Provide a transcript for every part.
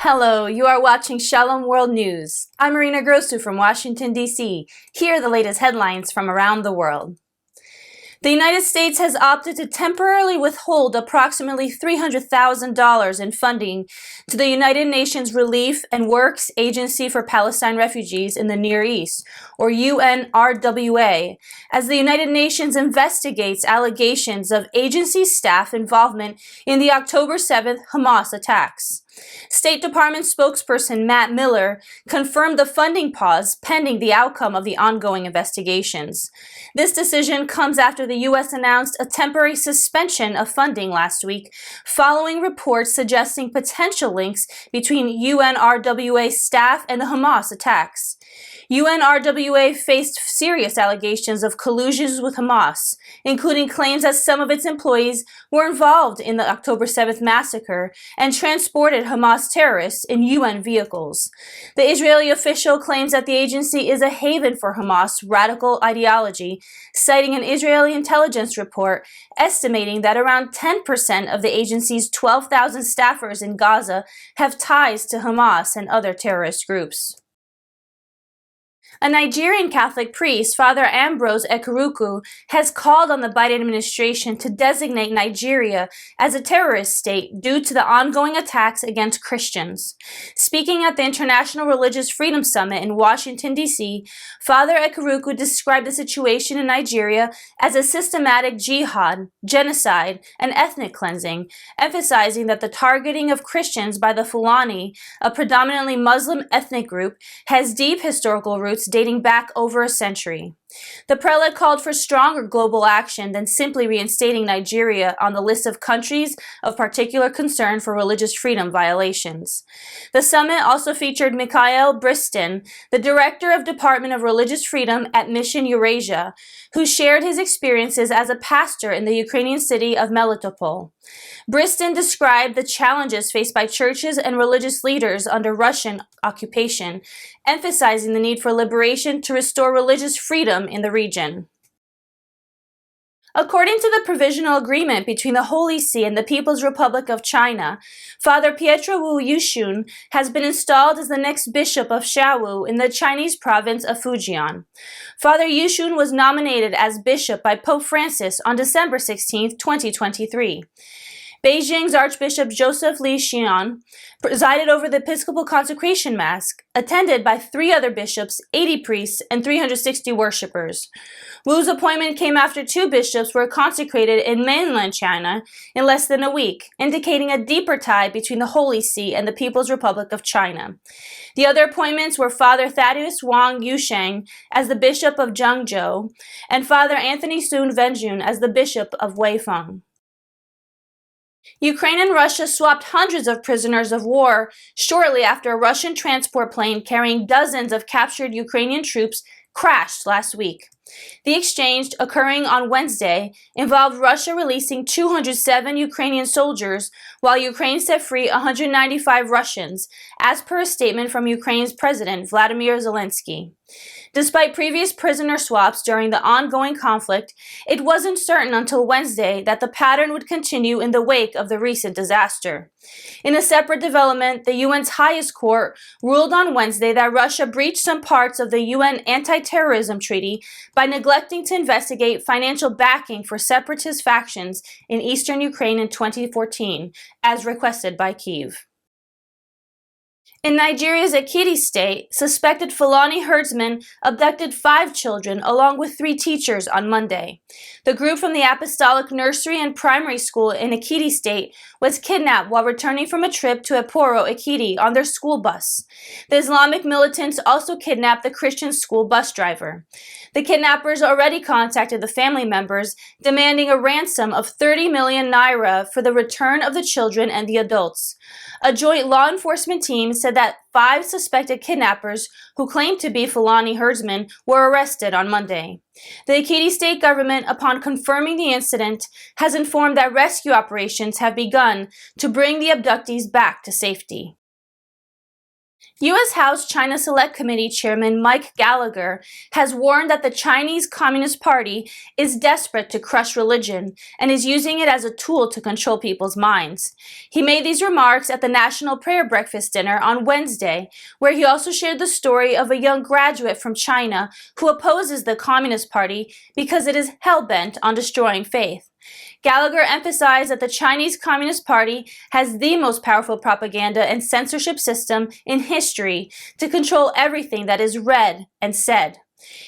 Hello, you are watching Shalom World News. I'm Marina Grosu from Washington, D.C. Here are the latest headlines from around the world. The United States has opted to temporarily withhold approximately $300,000 in funding to the United Nations Relief and Works Agency for Palestine Refugees in the Near East, or UNRWA, as the United Nations investigates allegations of agency staff involvement in the October 7th Hamas attacks. State Department spokesperson Matt Miller confirmed the funding pause pending the outcome of the ongoing investigations. This decision comes after the U.S. announced a temporary suspension of funding last week, following reports suggesting potential links between UNRWA staff and the Hamas attacks. UNRWA faced serious allegations of collusion with Hamas, including claims that some of its employees were involved in the October 7th massacre and transported Hamas terrorists in UN vehicles. The Israeli official claims that the agency is a haven for Hamas radical ideology, citing an Israeli intelligence report estimating that around 10% of the agency's 12,000 staffers in Gaza have ties to Hamas and other terrorist groups. A Nigerian Catholic priest, Father Ambrose Ekereku, has called on the Biden administration to designate Nigeria as a terrorist state due to the ongoing attacks against Christians. Speaking at the International Religious Freedom Summit in Washington, D.C., Father Ekereku described the situation in Nigeria as a systematic jihad, genocide, and ethnic cleansing, emphasizing that the targeting of Christians by the Fulani, a predominantly Muslim ethnic group, has deep historical roots dating back over a century. The prelate called for stronger global action than simply reinstating Nigeria on the list of countries of particular concern for religious freedom violations. The summit also featured Mikhail Briston, the director of Department of Religious Freedom at Mission Eurasia, who shared his experiences as a pastor in the Ukrainian city of Melitopol. Briston described the challenges faced by churches and religious leaders under Russian occupation, emphasizing the need for liberation to restore religious freedom in the region. According to the Provisional Agreement between the Holy See and the People's Republic of China, Father Pietro Wu Yishun has been installed as the next Bishop of Shaowu in the Chinese province of Fujian. Father Yishun was nominated as bishop by Pope Francis on December 16, 2023. Beijing's Archbishop Joseph Li Xian presided over the Episcopal Consecration Mass, attended by 3 other bishops, 80 priests, and 360 worshippers. Wu's appointment came after 2 bishops were consecrated in mainland China in less than a week, indicating a deeper tie between the Holy See and the People's Republic of China. The other appointments were Father Thaddeus Wang Yusheng as the Bishop of Zhengzhou and Father Anthony Sun Wenjun as the Bishop of Weifang. Ukraine and Russia swapped hundreds of prisoners of war shortly after a Russian transport plane carrying dozens of captured Ukrainian troops crashed last week. The exchange, occurring on Wednesday, involved Russia releasing 207 Ukrainian soldiers, while Ukraine set free 195 Russians, as per a statement from Ukraine's President Vladimir Zelensky. Despite previous prisoner swaps during the ongoing conflict, it wasn't certain until Wednesday that the pattern would continue in the wake of the recent disaster. In a separate development, the UN's highest court ruled on Wednesday that Russia breached some parts of the UN anti-terrorism treaty by neglecting to investigate financial backing for separatist factions in eastern Ukraine in 2014, as requested by Kyiv. In Nigeria's Ekiti state, suspected Fulani herdsmen abducted 5 children along with 3 teachers on Monday. The group from the Apostolic Nursery and Primary School in Ekiti state was kidnapped while returning from a trip to Eporo, Ekiti on their school bus. The Islamic militants also kidnapped the Christian school bus driver. The kidnappers already contacted the family members, demanding a ransom of 30 million naira for the return of the children and the adults. A joint law enforcement team said that 5 suspected kidnappers, who claimed to be Fulani herdsmen, were arrested on Monday. The Ekiti state government, upon confirming the incident, has informed that rescue operations have begun to bring the abductees back to safety. U.S. House China Select Committee Chairman Mike Gallagher has warned that the Chinese Communist Party is desperate to crush religion and is using it as a tool to control people's minds. He made these remarks at the National Prayer Breakfast Dinner on Wednesday, where he also shared the story of a young graduate from China who opposes the Communist Party because it is hell-bent on destroying faith. Gallagher emphasized that the Chinese Communist Party has the most powerful propaganda and censorship system in history to control everything that is read and said.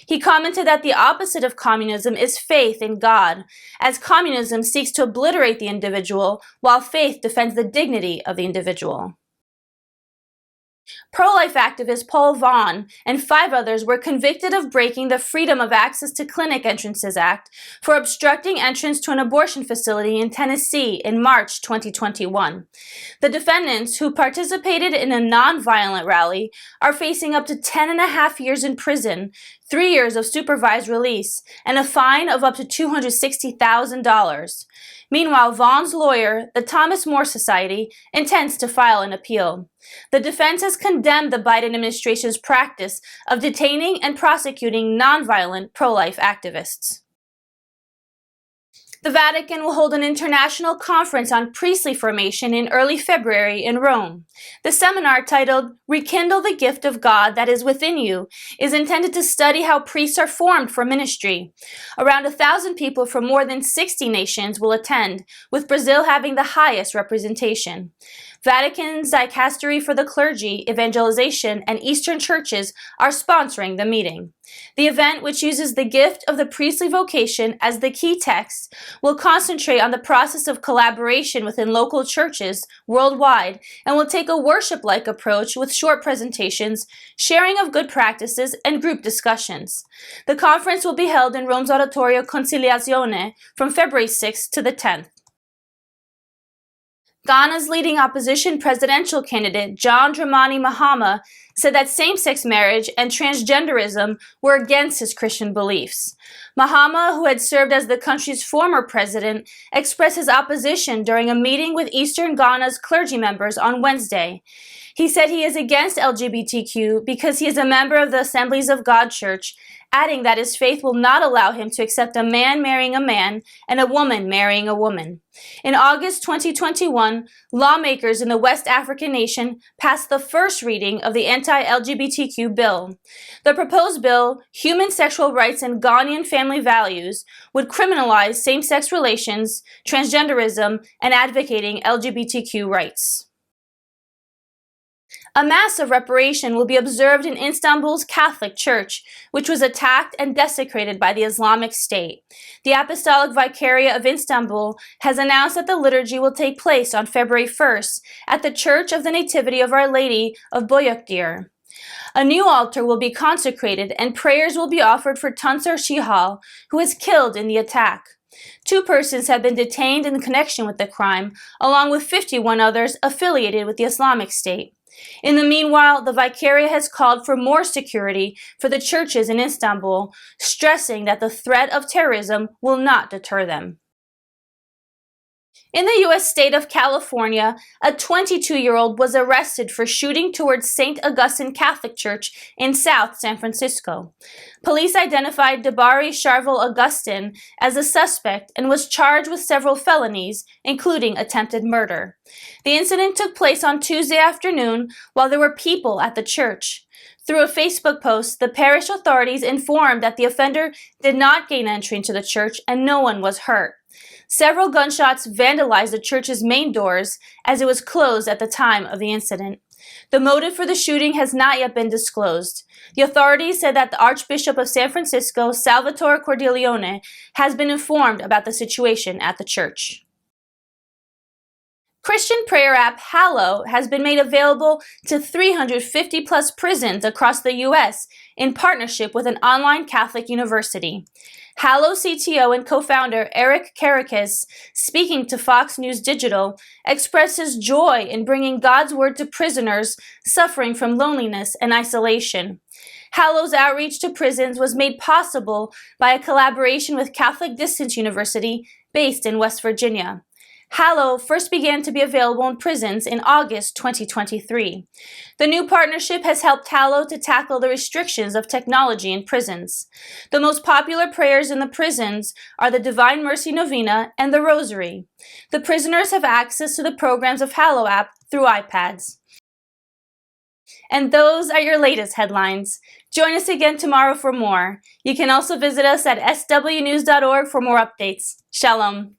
He commented that the opposite of communism is faith in God, as communism seeks to obliterate the individual while faith defends the dignity of the individual. Pro-life activist Paul Vaughn and 5 others were convicted of breaking the Freedom of Access to Clinic Entrances Act for obstructing entrance to an abortion facility in Tennessee in March 2021. The defendants, who participated in a non-violent rally, are facing up to 10.5 years in prison, 3 years of supervised release, and a fine of up to $260,000. Meanwhile, Vaughn's lawyer, the Thomas More Society, intends to file an appeal. The defense has condemned the Biden administration's practice of detaining and prosecuting nonviolent pro-life activists. The Vatican will hold an international conference on priestly formation in early February in Rome. The seminar, titled "Rekindle the Gift of God That Is Within You," is intended to study how priests are formed for ministry. Around 1,000 people from more than 60 nations will attend, with Brazil having the highest representation. Vatican's Dicastery for the Clergy, Evangelization, and Eastern Churches are sponsoring the meeting. The event, which uses the gift of the priestly vocation as the key text, will concentrate on the process of collaboration within local churches worldwide and will take a worship-like approach with short presentations, sharing of good practices, and group discussions. The conference will be held in Rome's Auditorio Conciliazione from February 6th to the 10th. Ghana's leading opposition presidential candidate, John Dramani Mahama, said that same-sex marriage and transgenderism were against his Christian beliefs. Mahama, who had served as the country's former president, expressed his opposition during a meeting with Eastern Ghana's clergy members on Wednesday. He said he is against LGBTQ because he is a member of the Assemblies of God Church, adding that his faith will not allow him to accept a man marrying a man and a woman marrying a woman. In August 2021, lawmakers in the West African nation passed the first reading of the anti-LGBTQ bill. The proposed bill, Human Sexual Rights and Ghanaian Family Values, would criminalize same-sex relations, transgenderism, and advocating LGBTQ rights. A mass of reparation will be observed in Istanbul's Catholic Church, which was attacked and desecrated by the Islamic State. The Apostolic Vicariate of Istanbul has announced that the liturgy will take place on February 1st at the Church of the Nativity of Our Lady of Boyokdir. A new altar will be consecrated and prayers will be offered for Tansar Shihal, who was killed in the attack. 2 persons have been detained in connection with the crime, along with 51 others affiliated with the Islamic State. In the meanwhile, the Vicariate has called for more security for the churches in Istanbul, stressing that the threat of terrorism will not deter them. In the U.S. state of California, a 22-year-old was arrested for shooting towards St. Augustine Catholic Church in South San Francisco. Police identified Debari Charvel Augustine as a suspect and was charged with several felonies, including attempted murder. The incident took place on Tuesday afternoon while there were people at the church. Through a Facebook post, the parish authorities informed that the offender did not gain entry into the church and no one was hurt. Several gunshots vandalized the church's main doors as it was closed at the time of the incident. The motive for the shooting has not yet been disclosed. The authorities said that the Archbishop of San Francisco, Salvatore Cordileone, has been informed about the situation at the church. Christian prayer app Hallow has been made available to 350-plus prisons across the U.S. in partnership with an online Catholic university. Hallow CTO and co-founder Eric Caracas, speaking to Fox News Digital, expresses joy in bringing God's word to prisoners suffering from loneliness and isolation. Hallow's outreach to prisons was made possible by a collaboration with Catholic Distance University based in West Virginia. Hallow first began to be available in prisons in August 2023. The new partnership has helped Hallow to tackle the restrictions of technology in prisons. The most popular prayers in the prisons are the Divine Mercy Novena and the Rosary. The prisoners have access to the programs of Hallow app through iPads. And those are your latest headlines. Join us again tomorrow for more. You can also visit us at swnews.org for more updates. Shalom.